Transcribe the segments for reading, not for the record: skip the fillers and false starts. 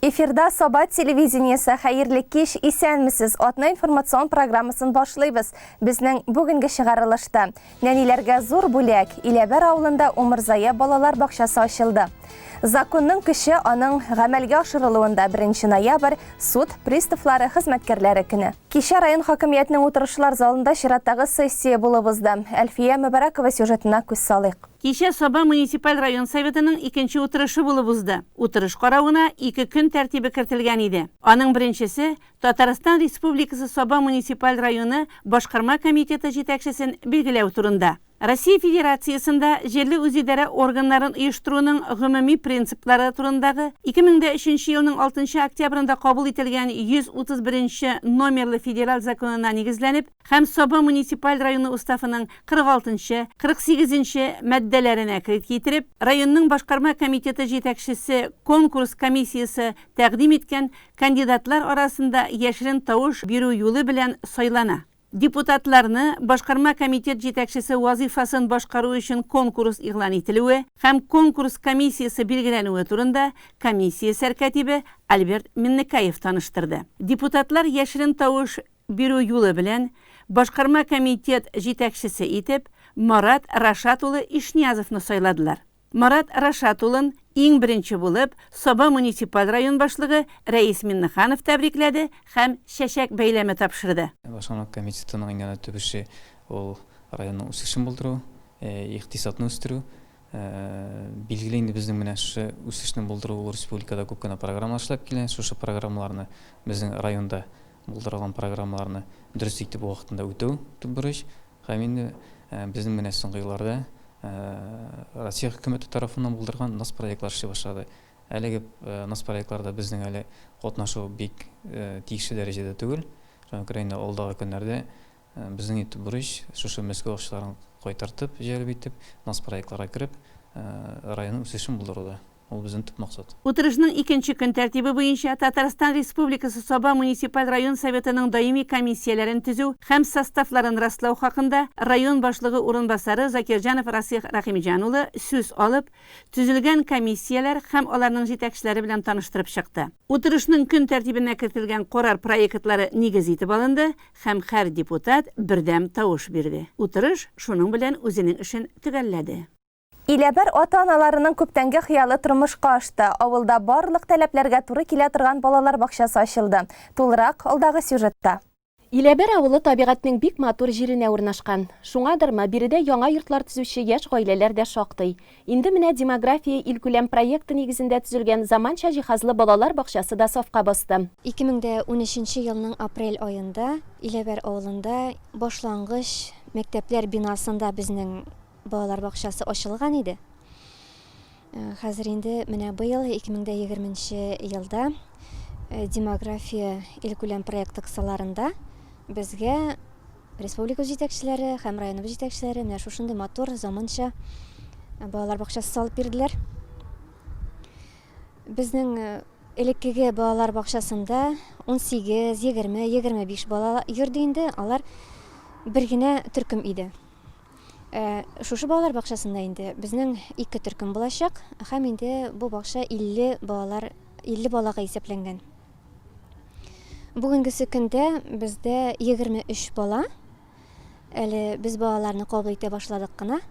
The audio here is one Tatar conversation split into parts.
Эфирда Саба телевидениесі хәерле кеш, исәнмесез, атна информацион программасын башлыйбыз. Безнең бүгенге чыгарылышта. Нәниләргә зур бүләк, Иләбәр авылында Умырзая балалар бакчасы ачылды. Законның көче аның гамәлгә ашырылуында 1 ноябрь суд приставлары хезмәткәрләре көне. Кичә район хакимиятенең утырышлар залында чираттагы сессия булып узды. Әлфия Мөбаракова сюжетына күз салыйк. Кичә Саба муниципаль район советының икенче утырышы булып узды. Утырыш каравына 2 көн тәртибе кертелгән иде. Аның беренчесе Татарстан Республикасы Саба муниципаль районы башкарма комитеты җитәкчесен билгеләү турында. Россия Федерациясында җирле үзидарә органнарын оештыруның гомуми принциплары турындагы 2003 елның 6 октябрендә кабул ителгән 131 номерлы федераль законына нигезләнеп, һәм Саба муниципаль районы уставының 46-48 маддәләренә кирет китереп, районның башкарма комитеты җитәкчесе конкурс комиссиясе тәкъдим иткән кандидатлар арасында яшерен тавыш бирү юлы белән сайлана. Депутатларны башкарма комитет җитәкчесе вазифасын башкару өчен конкурс игълан ителүе һәм конкурс комиссиясе билгеләнүе турында комиссия сәркәтибе Альберт Миннекаев таныштырды. Депутатлар яшерен тавыш бирү юлы белән башкарма комитет җитәкчесе итеп Марат Рашат улы Ишниязовны сайладылар. Марат Рашат улын иң беренче булып Саба муниципаль район башлыгы Рәис Миннеханов тәбрикләде һәм чәчәк бәйләме тапшырды. Башкарма комитетының иң төбеше ул районның үсешен булдыру, икътисадны үстерү, билгеле инде безнең менә шу үсешне булдыру республикада күп кенә программалар эшләп килә. Шушы программаларны безнең районда булдырылган программаларны дөрес итеп вакытында үтәү төп бурыч. Һәм инде безнең менә соңгы елларда Россия хөкүмәте тарафыннан булдырган нас проектлар эшли башлады. Әлеге нас проектларда безнең әле катнашу бик тиешле дәрәҗәдә түгел. Шуңа күрә инде алдагы көннәрдә безнең итеп бурыч шушы Мәскәү акчаларын кайтартып, җәлеп итеп, нас проектларга кирип, районның үсешен булдыруда. Ул безнең төп максат. Утырышның икенче көн тәртибе буенча Татарстан Республикасы Саба муниципаль район советының даими комиссияләрен төзү һәм составларын раслау хакында район башлыгы урынбасары Закирҗанов Расих Рахимҗан улы сүз алып, төзелгән комиссияләр һәм аларның җитәкчеләре белән таныштырып чыкты. Утырышның көн тәртибенә кертелгән карар проектлары нигез итеп алынды һәм һәр депутат бердәм тавыш бирде. Утырыш шуның белән үзенең эшен төгәлләде. Иләбәр ата-аналарының күптәнге хыялы тормышка ашты. Авылда барлык таләпләргә туры килә торган балалар бакчасы ачылды. Тулырак алдагы сюжетта. Иләбәр авылы табигатьнең бик матур җиренә урнашкан. Шуңадырмы биредә яңа йортлар төзүче яшь гаиләләр дә шактый. Инде менә демография илкүләм проекты нигезендә төзелгән заманча җиһазлы балалар бакчасы да сафка басты. 2013 елның апрель айында Иләбәр авылында башлангыч мәктәпләр бинасында безнең балалар бакчасы ачылган иде. Хәзер инде менә быел 2020 елда демография илкүләм проекты кысаларында безгә республика җитәкчеләре һәм район җитәкчеләре менә шушындый матур заманча балалар бакчасы салып бирделәр. Безнең элеккеге балалар бакчасында 18, 20, 25 бала йөрде инде. Алар бер генә төркем иде. Шушы балалар бакчасында инде безнең 2 төркем булачак, һәм инде бу бакча 50 балага исәпләнгән. Бүгенгесе көндә бездә 23 бала. Әле без балаларны кабул итә башладык кына.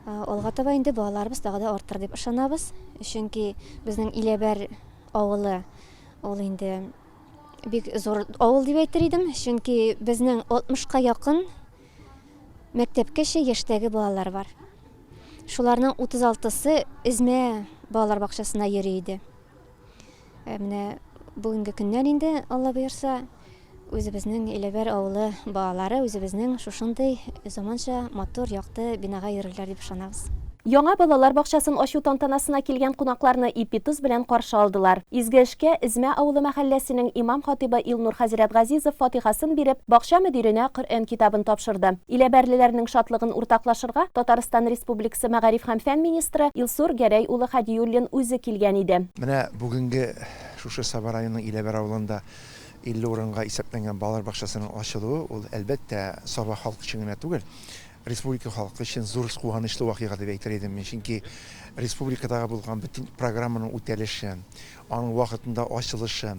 Алга таба инде балаларыбыз тагы да артыр дип ышанабыз. Чөнки безнең Иләбәр авылы ул инде бик зур авыл дип әйтер идем, чөнки безнең 60-ка якын мәктәпкәчә яшьтәге балалар бар. Шуларның 36-сы Измә балалар бакчасына йөри иде. Менә бүгенге көннән инде Алла боерса, үзебезнең Иләбәр авылы балалары үзебезнең шушындый заманча матур якты бинага йөриләр дип ышанабыз. Яңа балалар бакчасын ачу тантанасына килгән кунакларны ипи-туз белән каршы алдылар. Изге эшкә Измә авылы мәхәлләсенең имам хатибы Илнур Хәзрәт Газизов фатихасын биреп, бакча мөдиренә Коръән китабын тапшырды. Иләбәрлеләрнең шатлыгын уртаклашырга Татарстан Республикасы Мәгариф һәм фән министры Илсур Гәрәй улы Хадиуллин үзе килгән иде. Менә бүгенге шушы Саба районының Иләбәр авылында 50 урынга исәпләнгән балалар бакчасының ачылуы ул әлбәттә Саба халкы өчен генә түгел, республика халкы өчен зур куанычлы вакыйга дип әйтер идем. Чөнки республикадагы булган бүтән программаның үтәлеше, аның вакытында ачылышы,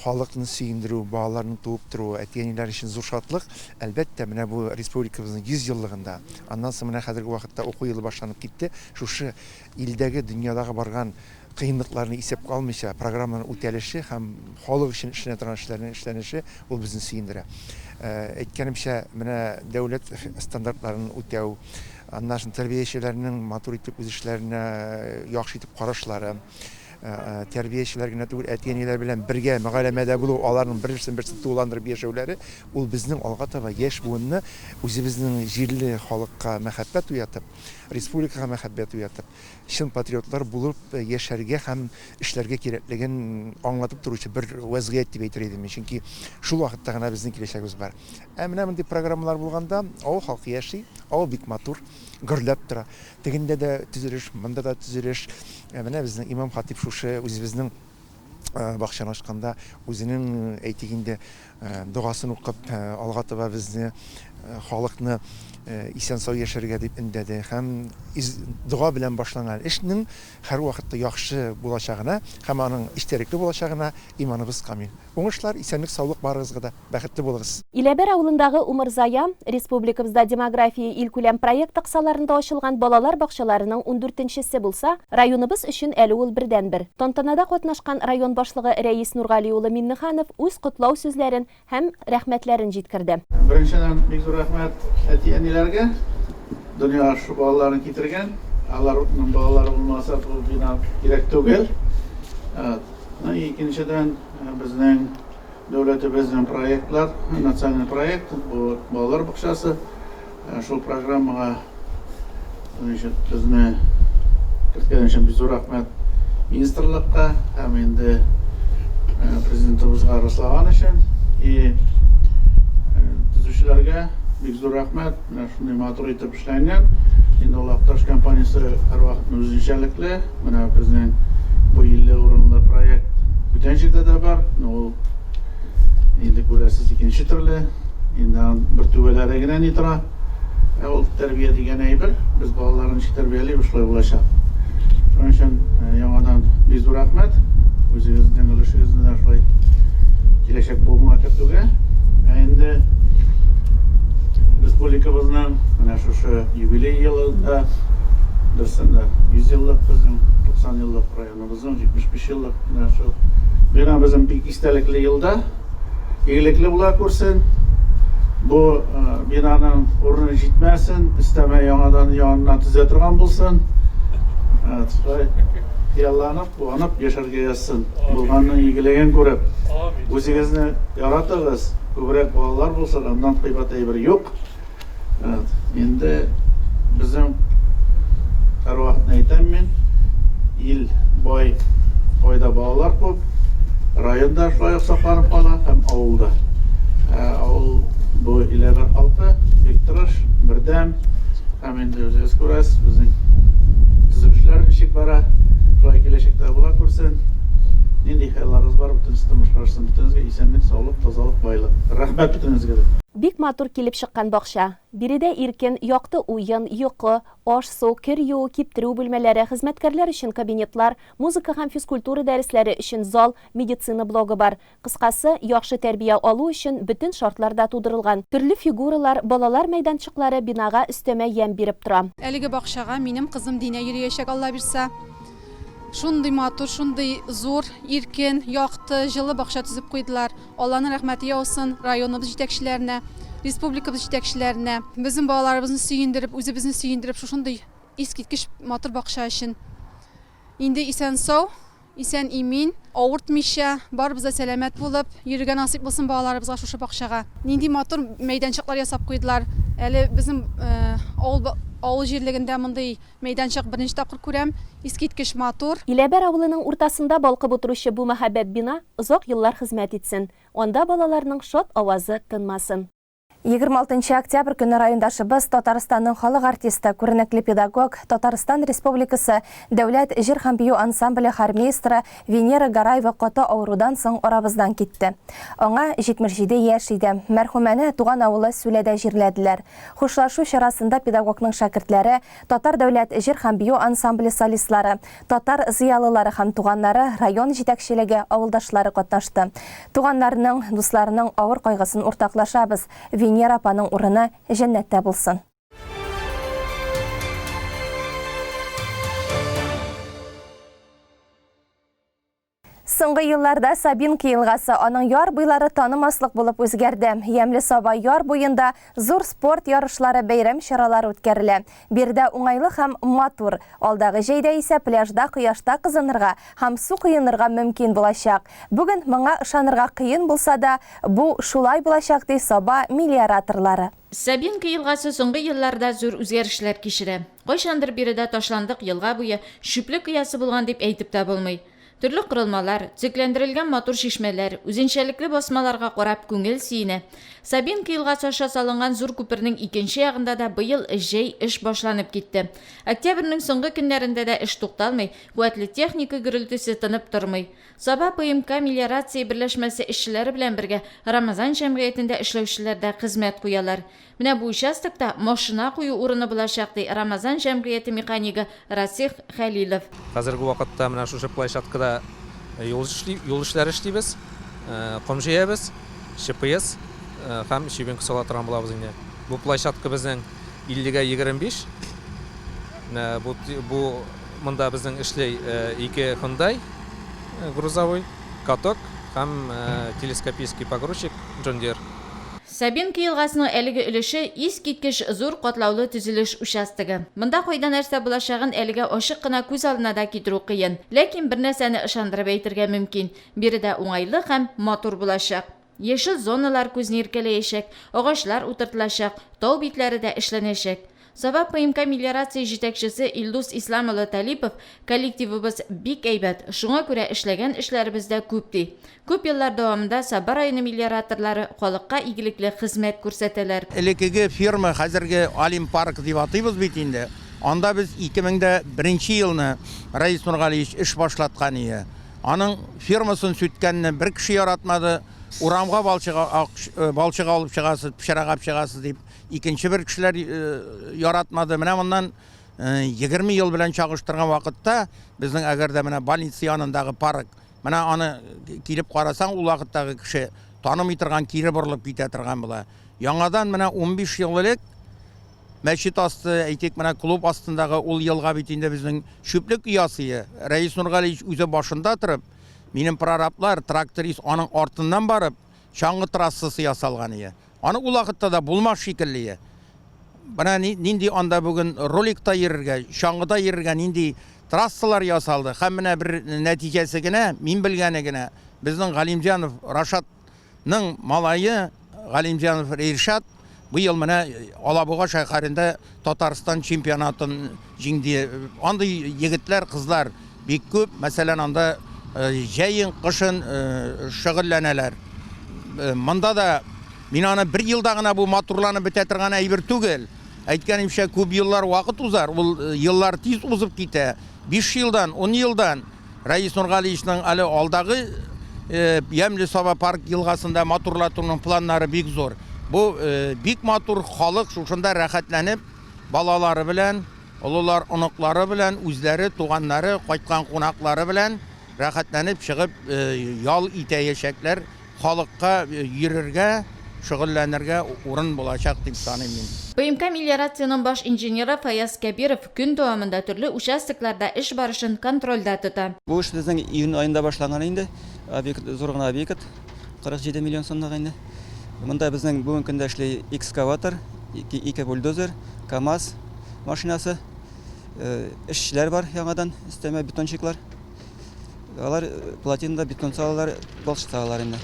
халыкны сөендерү, балаларны туып тору, әти-әниләр өчен зур шатлык. Әлбәттә, менә бу республикабызның 100 еллыгында, аннан соң менә хәзерге вакытта уку елы башланып китте. Шушы илдәге, дөньядагы барган кыйынлыкларны исәпкә алмыйча программаның үтәлеше һәм халык өчен эшләнә торган эшләрнең эшләнеше ул безне сөендерә. Әйткәнемчә, менә дәүләт стандартларын үтәү, аннан соң тәрбиячеләрнең матур итеп үз эшләренә яхшы итеп карашлары, тәрбиячеләр генә түгел, әти-әниләр белән бергә мәгълүмәдә булу, аларның берсен-берсе туландырып яшәүләре, ул безнең алга таба яшь буынны үзебезнең җирле халыкка мәхәббәт уятып, республикага мәхәббәт уятып, чын патриотлар булып яшәргә һәм эшләргә кирәклеген аңлатып торучы бер вазгыять дип әйтер идем. Чөнки шул вакытта гына безнең киләчәгебез бар. Менә мондый программалар булганда, авыл халкы яши, авыл бик матур, гөрләп тора. Тегендә дә төзелеш, монда да төзелеш. Менә безнең имам хатип шушы үзебезнең бакчаны ачканда үзенең әйтегендә дугасын укып, алга таба безне халыкны исән сау яшәргә дип индәде һәм дуга белән башланган эшнең һәр вакытта яхшы булачагына һәм аның истәлекле булачагына иманыбыз камил. Уңышлар, исәнлек, саулык барыгызга да бәхетле булыгыз. Иләбәр авылындагы Умырзая республикабызда демография илкүләм проект тақсаларында ачылган балалар бакчаларының 14-нчесе булса, районыбыз өчен әле ул бердән-бер. Тантанада катнашкан район башлыгы Рәис Нургали улы Миннеханов үз котлау сүзләрен һәм рәхмәтләрен җиткерде. Беренчедән бик зур рәхмәт әти-әниләргә, дөнья шу балаларын китергән. Аларның балалары булмаса, бу бина кирәк түгел. Икенчедән безнең дәүләтебезнең проектлар, националь проект, бу балалар бакчасы. Шул программага безне киткән өчен бик зур рәхмәт министрлыкка һәм инде президентыбызга раслаган өчен. Төзүчеләргә бик зур рәхмәт. Менә шундый матур итеп эшләнгән. Инде ул Акташ компаниясе һәрвакыт үзенчәлекле. Менә безнең бу 50 урынлы проект бүтән җирдә дә бар. Ул инде күрәсез икенче төрле. Инде бер түбәләре генә ни тора. Ул тәрбия дигән әйбер. Без балаларны тәрбияләйбез, шулай булачак. Шуның өчен яңадан бик зур рәхмәт. Үзегезнең өлешегезне шулай киләчәк булмага көтүгә. Инде республикабызның менә шушы юбилей елында, дөресендә 100 еллык безнең 90 еллык районыбызның 75 еллык менә шул бина безнең бик истәлекле елда игелекле була күрсен. Бу бинаның урыны җитмәсен, өстәмә яңадан янына төзә торган булсын. Ялланып, куанып яшәргә язсын. Булганны игелеген күреп, үзегезне яратыгыз. Күбрәк балалар булса, аннан кыйбат әйбер юк. Инде безнең һәрвакыт әйтәм мин, ил бай, кайда балалар күп, районда шулай сакланып кала һәм авылда. Авыл бу Иләбәр халкы бик тырыш, бердәм һәм инде үзегез күрәсез, безнең төзүчеләр ничек бара, шулай киләчәктә була күрсен. Нинди хәлләрегез бар, бүтән тормыш каршысында бүтәнегезгә исәнлек, саулык, тазалык, байлык. Рәхмәт бүтәнегезгә. Бик матур килеп чыккан бакча. Биредә иркен, якты уен, йокы, аш-су, кер юу, киптерү бүлмәләре, хезмәткәрләр өчен кабинетлар, музыка һәм физкультура дәресләре өчен зал, медицина блогы бар. Кыскасы, яхшы тәрбия алу өчен бүтән шартлар да тудырылган. Төрле фигуралар, балалар мәйданчыклары бинага өстәмә ямь биреп тора. Әлеге бакчага минем кызым Динә йөриячәк, Алла бирсә. Шундый матур, шундый зур, иркен, якты, җылы бакча төзеп куйдылар. Алланың рәхмәте яусын районыбыз җитәкчеләренә, республикабыз җитәкчеләренә. Безнең балаларыбызны сөендереп, үзебезне сөендереп, шундый искиткеч матур бакча өчен. Инде исән сау, исән имин, авыртмыйча, барыбыз да сәламәт булып, йөргән насыйп булсын балаларыбызга шушы бакчага. Нинди матур мәйданчыклар ясап куйдылар. Әле безнең авыл җирлегендә мондый мәйданчык беренче тапкыр күрәм, искиткеч матур. Иләбәр авылының уртасында балкып утыручы бу мәхәббәт бина озак еллар хезмәт итсен. Анда балаларның шат авазы тынмасын. 26 октябрь көне райондашыбыз Татарстанның халық артисты, күренекле педагог, Татарстан Республикасы Дәүләт җыр һәм бию ансамбле хормейстеры Венера Гараева каты авырудан соң арабыздан китте. Аңа 77 яшь иде. Мәрхүмәне туган авылы Сүләдә җирләделәр. Хушлашу чарасында педагогның шәкертләре, Татар Дәүләт җыр һәм бию ансамбле солистлары, татар зыялылары һәм туганнары, район җитәкчелеге, авылдашлары катнашты. Туганнарның, дусларының авыр кайгысын уртаклашабыз. Венера апаның урыны җәннәттә булсын. Соңгы елларда Сабинка елгасы аның яр буйлары танымаслык булып үзгәрде. Ямле Саба яр буенда зур спорт ярышлары, бәйрәм чаралары үткәрелә. Бирдә уңайлы һәм матур. Алдагы җәйдә исә пляжда кояшта кызынырга һәм су кыенырга мөмкин булачак. Бүген моңа ышанырга кыен булса да, бу шулай булачак ди Саба мелиораторлары. Сабинка елгасы соңгы елларда зур үзгәрешләр кичерә. Кайчандыр биредә ташландык елга буе шүплек кыясы булган дип әйтеп тә булмый. Төрле корылмалар, цикләндерелгән матур шишмәләр, үзенчәлекле басмаларга карап күңел сөенә. Сабинка елгасы аша салынган зур күпернең икенче ягында да быел җәй эш башланып китте. Октябрьнең соңгы көннәрендә дә эш тукталмый, куәтле техника гөрелтүсе тынып тормый. Саба ПМК мелиорация берләшмәсе эшчеләре белән бергә Рамазан җәмгыятендә эшләүчеләр дә хезмәт куялар. Менә бу участокта машина кую урыны булачак ди Рамазан җәмгыяте механигы Расих Хәлилов. Хәзерге вакытта менә шушы площадкада юл эшләре эшлибез, ком җыябыз, ШПС һәм чебен кысала торган булабыз инде. Бу площадка безнең 50-гә 25. Бу монда безнең эшләй 2 Hyundai грузовой, каток һәм телескопический погрузчик John Deere. Сабинка елгасының әлеге өлеше искиткеч зур катлаулы төзелеш участогы. Монда кайда нәрсә булачагын әлегә ачык кына күз алдына да китерү кыен. Ләкин бер нәрсәне ышандырып әйтергә мөмкин. Биредә уңайлы һәм матур булачак. Яшел зоналар күзне иркәләячәк, агачлар утыртылачак, тау битләре дә эшләнәчәк. Саба ПМК мелиорация җитәкчесе Илдус Исламовы Талипов коллективыбыз бик әйбәт, шуңа күрә эшләгән эшләребез дә күп ди. Күп еллар дәвамында Саба районы мелиораторлары халыкка игелекле хезмәт күрсәтәләр. Элекеге фирма хәзерге Алим парк дип атыйбыз бит инде. Анда без 2001 елны Раис Нургалиевич эш башлаткан иде. Аның фирмасын сүткәнне бер кеше яратмады. Урамга балчыга алып чыгасыз, пешерагап чыгасыз дип икенче бер кешеләр яратмады. Менә моннан 20 ел белән чагыштырган вакытта безнең әгәрдә менә больница янындагы парк, менә аны килеп карасаң, ул вакыттагы кеше танымый торган, кире борылып китә торган була. Яңадан менә 15 ел элек мәчет асты, әйтик, менә клуб астындагы ул елга бит инде безнең шүплек уясы. Раис Нургалиевич үзе башында торып, минем прораблар, тракторист аның артыннан барып, чаңгы трассасы ясалган иде. Аны ул вакытта да булмаш шикелле. Менә нинди анда бүген роликта йөрергә, чаңгыда йөрергә нинди трассалар ясалды. Һәм менә бер нәтиҗәсе генә, мин белгәне генә, безнең Галимҗанов Рашатның малае Галимҗанов Ришат бу ел менә Алабуга шәһәрендә Татарстан чемпионатын җиңде. Анда егетләр, кызлар бик күп, мәсәлән, анда җәен, кышын шөгыльләнәләр. Монда да мин аны бер елда гына бу матурланып бетә торган әйбер түгел. Әйткәнемчә, күп еллар вакыт узар, ул еллар тиз узып китә. 5 елдан, 10 елдан Раис Нургалиевичнең әле алдагы Ямле Саба парк елгасында матурлатуның планнары бик зур. Бу бик матур, халык шушында рәхәтләнеп, балалары белән, олылар, оныклары белән, үзләре, туганнары, кайткан кунаклары белән рәхәтләнеп чыгып ял итәячәкләр, халыкка йөрергә, шөгыльләнергә урын булачак дип саныйм мин. ПМК мелиорацияның баш инженеры Фаяз Кәбиров күн дәвамында төрле участокларда эш барышын контрольдә тота. Бу эш безнең июнь айында башланган инде. Объект зур гына объект, 47 миллион сумнан инде. Монда безнең бүген көндә эшли экскаватор, 2 бульдозер, КАМАЗ машинасы, эшчеләр бар яңадан, өстәмә бетончиклар. Алар плотинада бетон салалар, балчык салалар инде.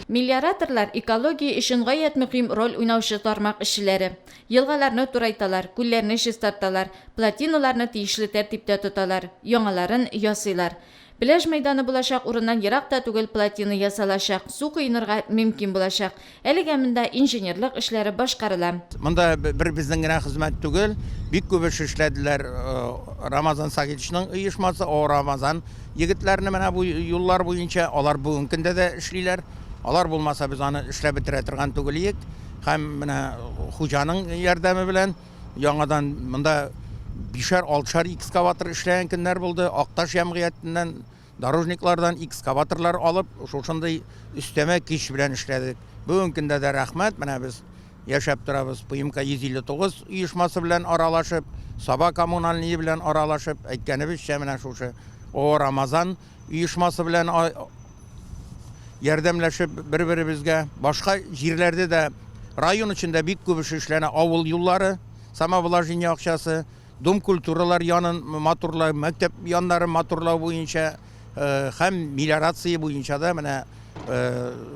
Мелиораторлар экология өчен гаять мөһим роль уйнаучы тармак эшчеләре. Елгаларны турайталар, күлләрне чистарталар, плотиналарны тиешле тәртиптә тоталар, яңаларын ясыйлар. Пляж мәйданы булачак урыннан еракта түгел плотина ясалачак, су кыйнырга мөмкин булачак. Әлегә монда инженерлык эшләре башкарыла. Монда бер безнең генә хезмәт түгел, бик күп эш эшләделәр. Рамазан Сагитовның оешмасы, о Рамазан егетләрне менә бу юллар буенча алар бүгенге көндә дә эшлиләр. Алар булмаса без аны эшләп бетерә торган түгел идек. Һәм менә хуҗаның ярдәме белән яңадан монда 5-6 экскаватор эшләгән көннәр булды. Акташ җәмгыятеннән дорожниклардан экскаваторлар алып, шушындай өстәмә кич белән эшләдек. Бүгенге көндә дә рәхмәт. Менә без яшәп торабыз. ПМК 159 оешмасы белән аралашып, Саба коммунальный белән аралашып, әйткәнебезчә менә шушы О Рамазан оешмасы белән ярдәмләшеп бер-беребезгә. Башка җирләрдә дә район ичендә бик күп эшләнә, авыл юллары, самовложение акчасы, Дом культуралар янын матурлау, мәктәп яннары матурлау буенча һәм мелиорация буенча да менә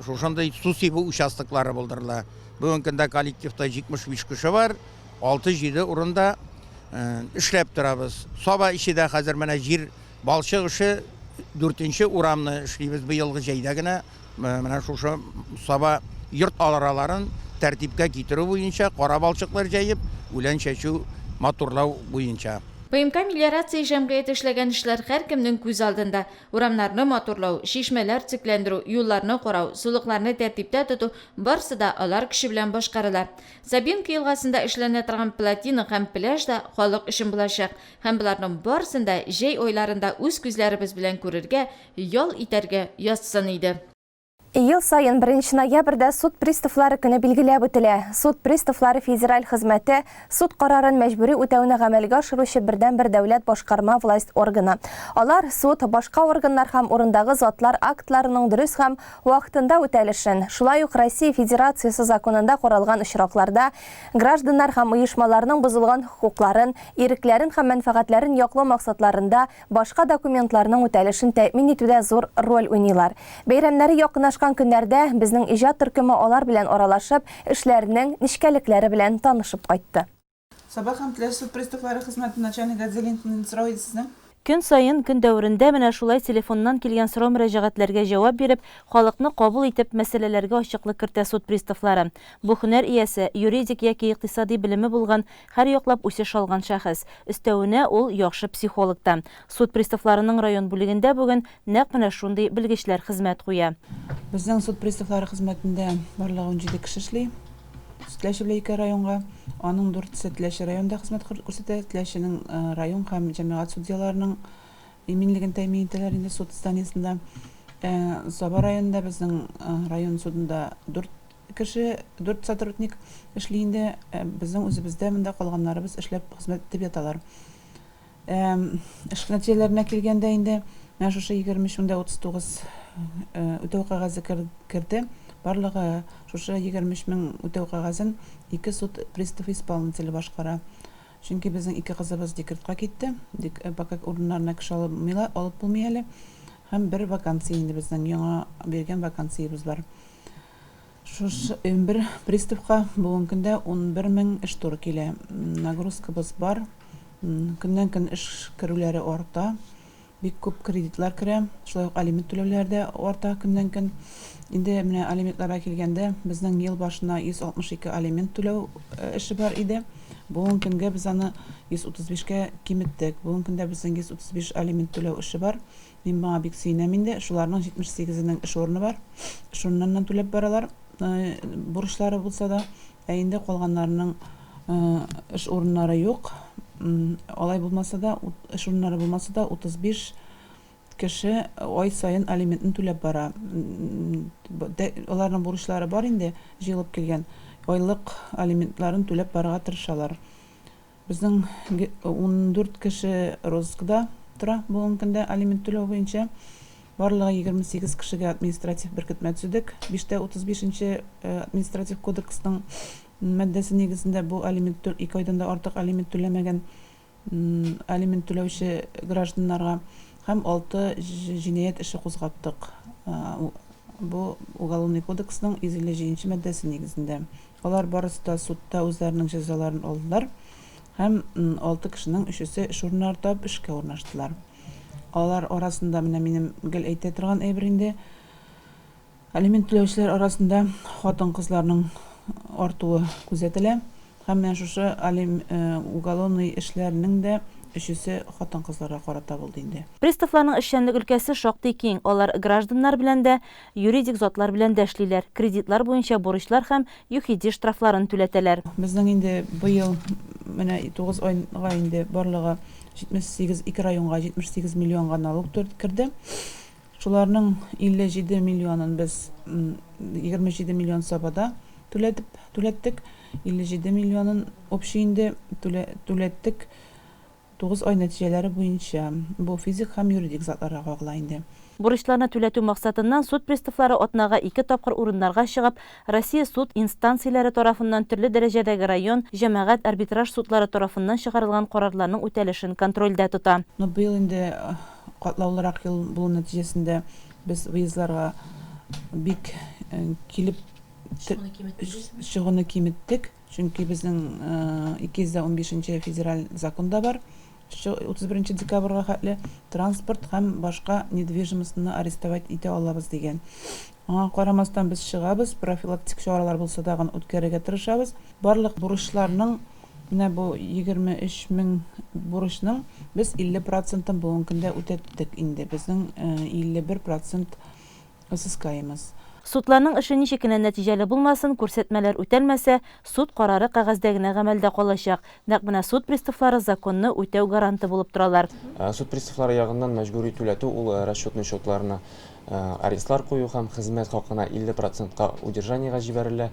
шушындай су сибу участоклары булдырыла. Бүгенге көндә коллективта 75 кеше бар, 6-7 урында эшләп торабыз. Саба ишедә хәзер менә җир балчык эше 4нче урамны эшлибез быелгы җәйдә генә. Менә шушы Саба йорт алараларын тәртипкә китерү буенча кара балчыклар җәеп, үлән чәчү матурлау буенча. ПМК мелиорация җәмгыяте эшләгән эшләр һәркемнең күз алдында. Урамнарны матурлау, шишмәләр цикләндерү, юлларны карау, сулыкларны тәртиптә тоту барысы да алар кеше белән башкарыла. Сабинка елгасында эшләнә торган плотина һәм пляж да халык өчен булачак. Һәм буларның барысында җәй айларында үз күзләребез белән күрергә, ял итәргә язсын иде. Ел сайын 1 ноябрьдә суд приставлары көне билгеләп үтелә. Суд приставлары федераль хезмәте суд карарын мәҗбүри үтәүне гамәлгә ашыручы бердән-бер дәүләт башкарма власть органы. Алар суд, башка органнар һәм урындагы затлар актларының дөрес һәм вакытында үтәлешен, шулай ук Россия Федерациясе законында каралган очракларда гражданнар һәм оешмаларның бузылган хукукларын, ирекләрен һәм мәнфәгатьләрен яклау максатларында башка документларның үтәлешен тәэмин итүдә зур роль уйныйлар. Бәйрәмнәре якынлашкан көннәрдә безнең иҗат төркеме алар белән аралашып, эшләренең нечкәлекләре белән танышып кайтты. Сабах һәм пляж суд приставлары хезмәте начальнигы отделениеннән сорау идесезме? Көн сайын көн дәверендә менә шулай телефоннан килгән сорау мөрәҗәгатьләргә җавап биреп, халыкны кабул итеп мәсьәләләргә ачыклык кертә суд приставлары. Бу һөнәр иясе, юридик яки икътисади белеме булган, һәр яклап үсеш алган шәхес. Өстәвенә ул яхшы психолог та. Суд приставларының район бүлегендә бүген нәкъ менә шундый белгечләр хезмәт куя. Безнең суд приставлары хезмәтендә барлыгы 17 кеше эшли. Теләче белән 2 районга, аның 4 Теләче районда хезмәт күрсәтә. Теләченең район һәм җәмәгать судьяларының иминлеген тәэмин итәләр инде суд станциясендә. Саба районында безнең район судында 4 сотрудник эшли инде. Безнең үзебездә монда калганнарыбыз эшләп хезмәт итеп яталар. Эш нәтиҗәләренә килгәндә инде менә шушы 20-39 үтәү кәгазе керде. Барлыгы шушы 20 мең үтәү кәгазен 2 суд пристав исполнителе башкара. Чөнки безнең 2 кызыбыз декретка китте. Пока урыннарына кеше алып булмый әле. Һәм бер вакансия инде безнең яңа биргән вакансиябыз бар. Шушы бер приставка бүгенге көндә 11 мең эш туры килә. Нагрузкабыз бар. Көннән-көн эш керүләре арта. Бик күп кредитлар керә. Шулай ук алимент түләүләре дә арта көннән-көн. Инде менә алиментларга килгәндә безнең ел башына 162 алимент түләү эше бар иде. Бүгенге көнгә без аны 135-кә киметтек. Бүгенге көндә безнең 135 алимент түләү эше бар. Мин моңа бик сөенәм инде. Шуларның 78-нең эш орны бар. Эш орыннарыннан түләп баралар. Бурычлары булса да, инде калганнарның эш орыннары юк. Алай булмаса да, эш орыннары булмаса да 35 кеше ай сайын алиментны түләп бара. Аларның бурычлары бар инде, җыелып килгән. Айлык алиментларын түләп барырга тырышалар. Безнең 14 кеше розыскада тора бүгенге көндә алимент түләү буенча. Барлыгы 28 кешегә административ беркетмә төзедек. 5-тә 35-нче административ кодексның маддәсе нигезендә бу алимент 2 айдан да артык алимент түләмәгән алимент түләүче гражданнарга һәм 6 җинаять эше кузгаттык. бу Уголовный кодексның 157 маддәсе нигезендә. Алар барысы да судта үзләренең җәзаларын алдылар һәм 6 кешенең 3-се эш урыннары табып эшкә урнаштылар. Алар арасында менә минем гел әйтә торган әйбер инде алимент түләүчеләр арасында хатын-кызларның артуы күзәтелә һәм менә шушы уголовный эшләрнең дә 3-се хатын-кызларга карата булды инде. Приставларның эшчәнлек өлкәсе шактый киң. Алар гражданнар белән дә, юридик затлар белән дә эшлиләр. Кредитлар буенча бурычлар һәм юхиди штрафларын түләтәләр. Безнең инде быел менә 9 айга инде барлыгы 2 районга 78 миллионга налог керде. Шуларның 57 миллионын без 27 миллион сабада түләттек. 57 миллионын общий инде түләттек. 9 ай нәтиҗәләре буенча бу физик һәм юридик затларга кагыла инде. Бурычларны түләтү максатыннан суд приставлары атнага 2 тапкыр урыннарга чыгып, Россия суд инстанцияләре тарафыннан төрле дәрәҗәдәге район, җәмәгать арбитраж судлары тарафыннан чыгарылган карарларның үтәлешен контрольдә тота. Быел инде катлаулырак ел булу нәтиҗәсендә без выездларга бик килеп чыгуны киметтек, чөнки безнең 215 федераль законда бар. 31 декабрьгә хәтле транспорт һәм башка недвижимостьны арестовать итә алабыз дигән. Аңа карамастан без чыгабыз, профилактик чаралар булса да үткәрергә тырышабыз. Барлык бурычларның менә бу 23 мең бурычның без 50% бүгенге көндә үтәттек инде. Безнең 51% ысыскаймыз. Судларның эше ничек кенә нәтиҗәле булмасын, күрсәтмәләр үтәлмәсә, суд карары кәгазьдә генә гамәлдә калачак. Нәкъ менә суд приставлары законны үтәү гаранты булып торалар. Суд приставлары ягыннан мәҗбүри түләтү ул расчетный счетларына арестлар кую һәм хезмәт хакына 50%-ка удержаниягә җибәрелә.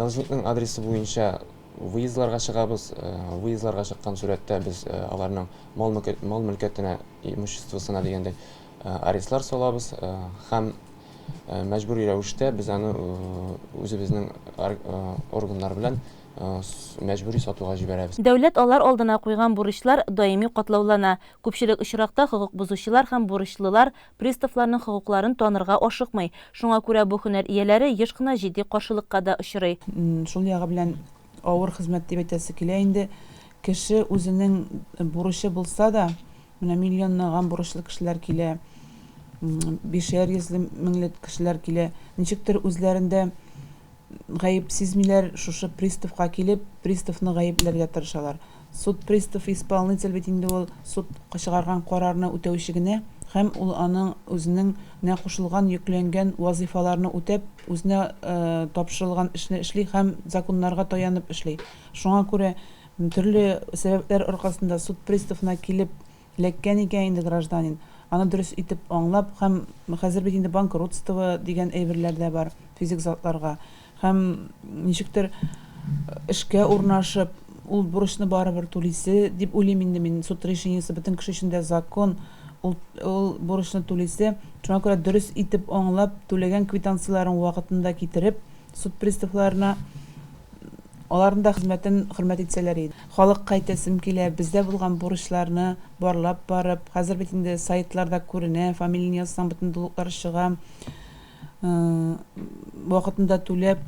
Должникның адресы буенча выездларга чыгабыз. Выездларга чыккан сурәттә без аларның мал мөлкәтенә, имуществосына дигәндәй арестлар салабыз һәм мәҗбүри рәвештә без аны үзебезнең органнар белән мәҗбүри сатуга җибәрәбез. Дәүләт алар алдына куйган бурычлар даими катлаулана. Күпчелек очракта хокук бузучылар һәм бурычлылар приставларның хокукларын танырга ашыкмый. Шуңа күрә бу һөнәр ияләре еш кына җитди каршылыкка да очрый. Шул ягы белән авыр хезмәт дип әйтәсе килә инде. Кеше үзенең бурычы булса да, менә миллионлаган бурычлы кешеләр килә. 500 меңлек кешеләр килә. Ничектер үзләрендә гаеп сизмиләр, шушы приставка килеп, приставны гаепләргә тырышалар. Суд пристав исполнитель бит инде ул суд чыгарган карарны үтәүче генә һәм ул аның үзенең кушылган, йөкләнгән вазифаларны үтәп, үзенә тапшырылган эшне эшли һәм законнарга таянып эшли. Шуңа күрә төрле сәбәпләр аркасында суд приставына килеп ләккән икән инде гражданин. Аны дөрес итеп аңлап һәм хәзер бит инде банкротство дигән әйберләр дә бар физик затларга. Һәм ничектер эшкә урнашып, ул бурычны барыбер түлисе дип уйлыйм инде мин. Суд решениесе бөтен кеше өчен дә закон. Ул бурычны түлисе, шуңа күрә дөрес итеп аңлап, түләгән квитанцияларын вакытында китереп, суд приставларына аларның да хезмәтен хөрмәт итсәләр иде. Халык кайтасым килә, бездә булган бурычларны барлап барып, хәзер бит инде сайтларда күренә, фамилияны язсаң бөтен дулыклар чыга. Вакытында түләп,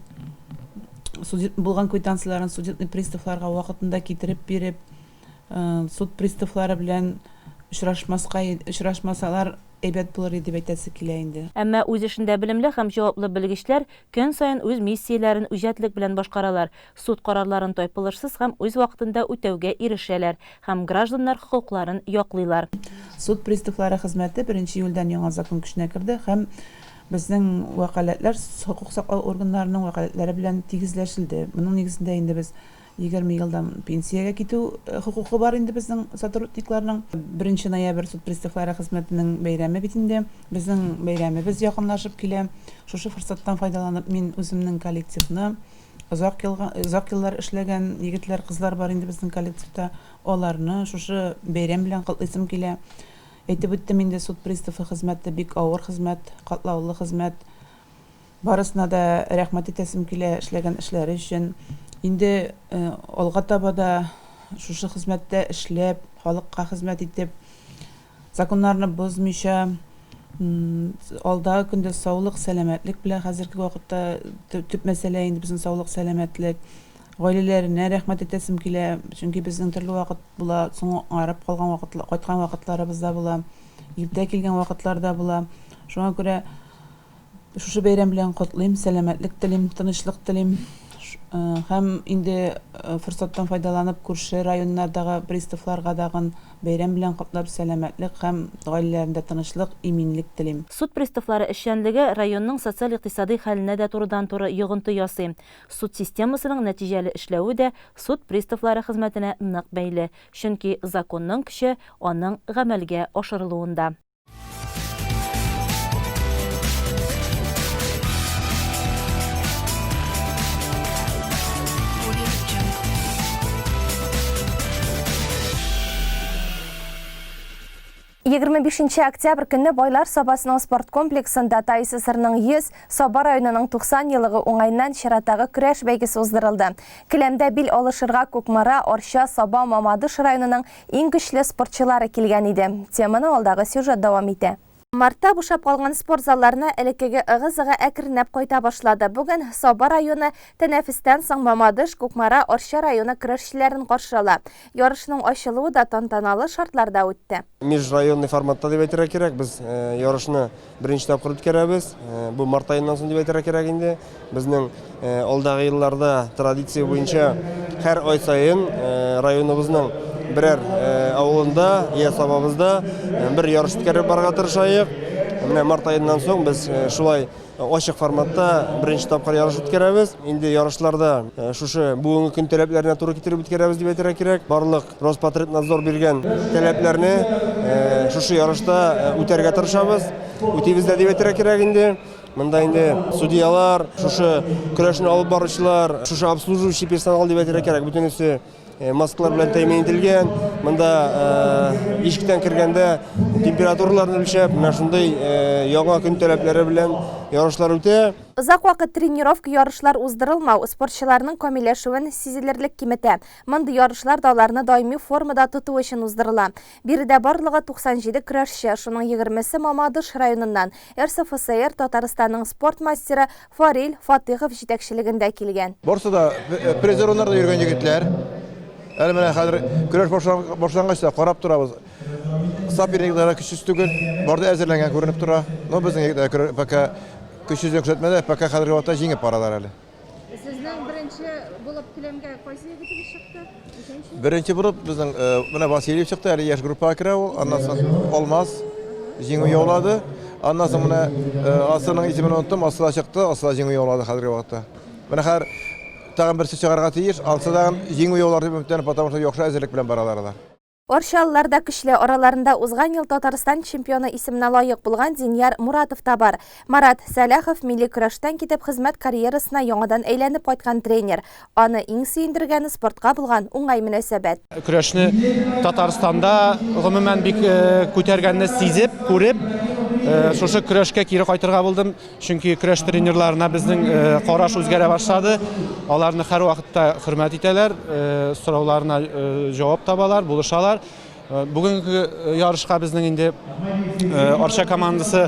булган квитанцияларын судебный приставларга вакытында китереп биреп, суд приставлары белән очрашмасалар әйбәт булыр дип әйтәсе килә инде. Әмма үз эшендә белемле һәм җаваплы белгечләр көн саен үз миссияләрен үҗәтлек белән башкаралар. Суд карарларын тайпылышсыз һәм үз вакытында үтәүгә ирешәләр һәм гражданнар хокукларын яклыйлар. Суд приставлары хезмәте 1 июльдән яңа закон көченә керде һәм безнең вәкаләтләр хокук саклау органнарының вәкаләтләре белән тигезләшелде. Моның нигезендә инде без 20 елдан пенсиягә китү хокукы бар инде безнең сотрудникларның. 1 ноябрь суд приставлары хезмәтенең бәйрәме бит инде. Безнең бәйрәмебез якынлашып килә. Шушы форсаттан файдаланып мин үземнең коллективны озак еллар эшләгән егетләр, кызлар бар инде безнең коллективта. Аларны шушы бәйрәм белән котлыйсым килә. Әйтеп үттем инде, суд приставы хезмәте бик авыр хезмәт, катлаулы хезмәт. Барысына да рәхмәт итәсем килә эшләгән эшләре өчен. Инде алга таба да шушы хезмәттә эшләп, халыкка хезмәт итеп, законнарны бозмыйча, Алдагы көндә саулык, сәламәтлек белән хәзерге вакытта төп мәсьәлә инде безнең саулык, сәламәтлек. Гаиләләренә рәхмәт итәсем килә, чөнки безнең төрле вакыт була, соң арып калган вакытлар, кайткан вакытларыбыз да була, иртә килгән вакытларда була. Шуңа күрә шушы бәйрәм белән котлыйм, сәламәтлек телим, тынычлык телим. Һәм инде форсаттан файдаланып күрше районнардагы приставларга дагы бәйрәм белән котлап сәламәтлек һәм гаиләләрендә тынычлык, иминлек телим. Суд приставлары эшчәнлеге районның социаль-икътисади хәленә дә турыдан-туры йогынты ясый. Суд системасының нәтиҗәле эшләве дә суд приставлары хезмәтенә нык бәйле, чөнки законның көче аның гамәлгә ашырылуында. Октябрь көнне Байлар Сабасының спорт комплексында ТССРның 100, Саба районының 90 елыгы уңайнан чиратагы көрәш бәйгесе уздырылды. Келәмдә бил алышырга Кукмара, Орша, Саба, Мамадыш районының иң көчле спортчылары килгән иде. Теманы алдагы сюжет дәвам итә. Мартта бушап калган спорт залларына элеккеге ыгы-зыгы әкренләп кайта башлады. Бүген Саба районы тәнәфестән соң Мамадыш, Кукмара, Орша районы көрәшчеләрен каршы ала. Ярышның ачылуы да тантаналы шартларда үтте. Межрайонный форматта дип әйтергә кирәк. Без ярышны беренче тапкыр үткәрәбез. Бу март аеннан соң дип әйтергә кирәк инде. Безнең алдагы елларда традиция буенча һәр ай сайын районыбызның берәр авылында, я Сабабызда бер ярыш үткәреп барырга тырышайык. Менә март аеннан соң без шулай ачык форматта беренче тапкыр ярыш үткәрәбез. Инде ярышларда шушы бүгенге көн таләпләренә туры китереп үткәрәбез дип әйтергә кирәк. Барлык Роспотребнадзор биргән таләпләрне шушы ярышта үтәргә тырышабыз. Үтибез дә дип әйтергә кирәк инде. Монда инде судьялар, шушы көрәшне алып баручылар, шушы обслуживающий персонал дип әйтергә кирәк. Бүтәнесе маскалар белән тәэмин ителгән. Монда ишектән кергәндә температураларны үлчәп, менә шундый яңа көн таләпләре белән ярышлар үтә. Узак вакыт тренировка ярышлар уздырылмау спортчыларның камилләшүен сизелерлек киметә. Мондый ярышлар аларны даими формада тоту өчен уздырыла. Биредә барлыгы 97 көрәшче, шуның 20-се Мамадыш районыннан, РСФСР Татарстанның спорт мастеры Фарил Фатихов җитәкчелегендә килгән. Барсы да призерларда йөргән егетләр. Әле менә хәзер көрәш башлангачта карап торабыз. Соперниклары көчсез түгел, барда әзерләнгән күренеп тора. Но безнең егетләр пока көчсез күрсәтмәдә, пока хәзерге вакытта җиңеп баралар әле. Сезнең беренче булып келәмгә кайсы егетегез чыкты? Беренче булып безнең менә Васильев чыкты, әле яшь группага керә ул. Аннан соң Алмаз җиңү яулады. Аннан соң менә Асылның исемен оныттым, Асыла чыкты, Асыла җиңү яулады хәзерге вакытта. Менә хәзер тагын берсе чыгарга тиеш, алсадан җиңү яулар дип өметләнеп, потому что яхшы әзерлек белән баралар. Оршалылар да көчле, араларында узган ел Татарстан чемпионы исеменә лаек булган Диньяр Муратов та бар. Марат Сәләхов милли көрәштән китеп хезмәт карьерасына яңадан әйләнеп кайткан тренер. Аны иң сөендергәне спортка булган уңай мөнәсәбәт. Көрәшне Татарстанда гомумән бик күтәргәнне сизеп, күреп, шушы көрәшкә кире кайтырга булдым. Чөнки көрәш тренерларына безнең караш үзгәрә башлады. Аларны һәр вакытта хөрмәт итәләр, сорауларына җавап табалар, булышалар. Бүгенге ярышка безнең инде Арча командасы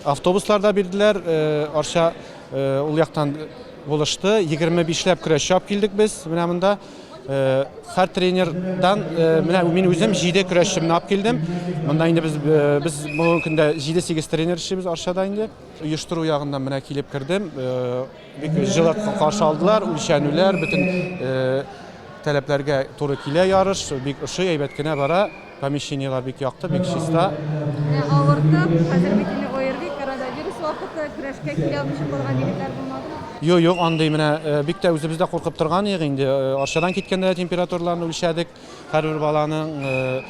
автобусларда бирделәр. Арча ул яктан булышты. 25ләп көрәш чап килдек без менә монда. Һәр тренердан менә мин үзем 7 көрәшчемне алып килдем. Монда инде без бүгенге көндә 7-8 тренер эшебез Арчада инде. Оештыру ягыннан менә килеп кирдем. Бик җылы каршы алдылар, үлчәнүләр, бөтен таләпләргә туры килә ярыш. Бик ошый әйбәт кенә бара. Помещениелар бик якты, бик чиста. Авыртып, хәзер бит инде ойырдык, коронавирус вакыты көрәшкә килә алмыйча булган егетләр булмадымы? Юк, андый менә бик тә үзебездә куркып торган идек инде. Арчадан киткәндә температураларны үлчәдек. Һәрбер баланың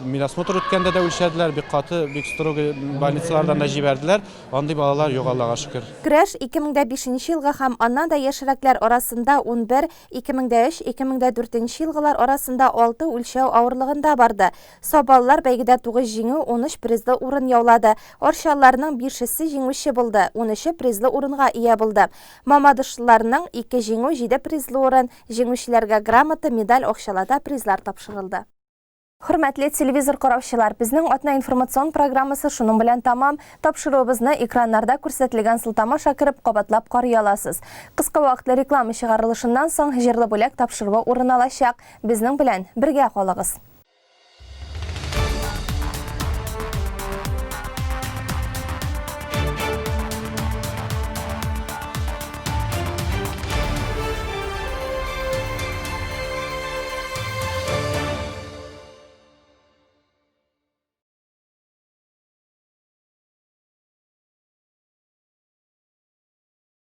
медосмотр үткәндә дә үлчәделәр, бик каты, бик строгый больницалардан да җибәрделәр. Андый балалар юк, Аллага шөкер. Көрәш 2005 елга һәм аннан да яшьрәкләр арасында 11, 2003, 2004 елгылар арасында 6 үлчәү авырлыгында барды. Сабаллар бәйгедә 9 җиңү, 13 призлы урын яулады. Арчалыларның 5-се җиңүче булды, 13 призлы урынга ия булды. Мамадышлыларның 2 җиңү, 7 призлы урын, җиңүчеләргә грамота, медаль, акчалата призлар тапшырылды. Хөрмәтле телевизор караучылар, безнең атна информацион программасы шуның белән тамам. Тапшыруыбызны экраннарда күрсәтелгән сылтамаша кирип кабатлап карый аласыз. Кыска вакытлы реклама чыгарылышыннан соң җырлы бүләк тапшыруы урын алачак. Безнең белән бергә калыгыз.